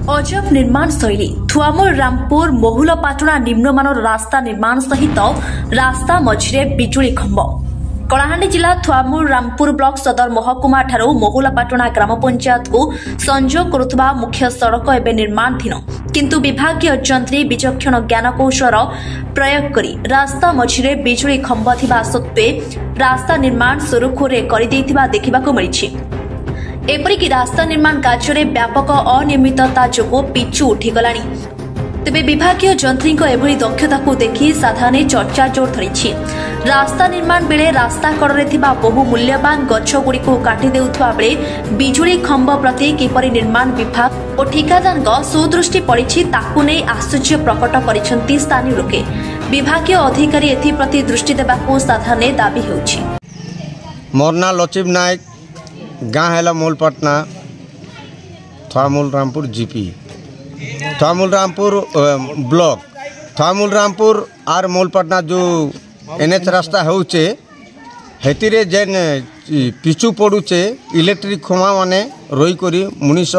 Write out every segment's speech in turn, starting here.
अजब निर्माण शैली थुआमूल रामपुर महुलपाटଣା निम्नमानर रास्ता निर्माण सहित रास्ता मझिरे बिजुली खंभ। कलाहांडी जिला थुआमूल रामपुर ब्लॉक सदर महकुमा ठारू महुलपाटଣା ग्राम पंचायत को संजोग करुवा मुख्य सड़क एवं निर्माणाधीन, किंतु विभागीय जंत्री विचक्षण ज्ञानकौशल प्रयोग करी रास्ता मझिरे बिजुली खंभ थिबा सत्वे रास्ता निर्माण सुरुखुरे करिदेइथिबा देखिबाकु मिलिछि। एपरिकी रास्ता निर्माण कार्य व्यापक अनियमितता जोगो पिचु उठिगलानी। तेबे विभागीय जंत्री एभली दक्षता को देखि साधारण चर्चा जोर धरी। रास्ता निर्माण बेले रास्ता कड़े थिबा बहु मूल्यवान गछगुड़िको काटी देउथबा बेले बिजुली खंभ प्रति किपरि निर्माण विभाग और ठिकादार सुदृष्टि पड़िछि ताकु नै आश्चर्य प्रकट करिसेंति स्थानीय लोके। विभागीय अधिकारी एथिप्रति दृष्टि देबाकू साधारण दाबी हेउछि। मोर ना लचिब नायक, गाँ है महुलपाटଣା, थुआमूल रामपुर जीपी, थुआमूल रामपुर ब्लॉक, थुआमूल रामपुर आर महुलपाटଣା जो एनएच रास्ता होचे हेतिरे जेन पिचु पड़ुचे इलेक्ट्रिक खंभा माने रही करी मनीष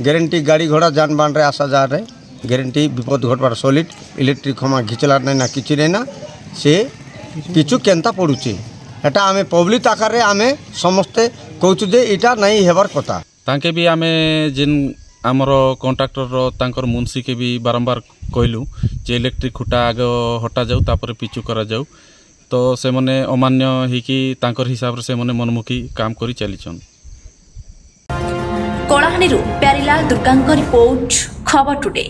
ग्यारंटी गाड़ी घोड़ा जानबान रे आसा जा रे ग्यारंटी विपद घटवार सॉलिड इलेक्ट्रिक खंभा घिचलार ना किछि नै ना से पिचु केनता पड़ुचे एटा आमे पब्लिक आकार रे आमे समस्ते कहूँ जे इटा नहीं हेबार कथा। तांके भी आमे जिन आमर कॉन्ट्रैक्टर तांकर मुंशी के भी बारंबार कहलु जे इलेक्ट्रिक खुटा आग हटा जाऊ तापर पिचु करा जाऊ, तो से मने अमान्य हिकी तांकर हिसाब रे से मने मनमुखी काम करी चलीछन। कलाहांडी प्यारीलाल दुर्गांक रिपोर्ट, खबर टुडे।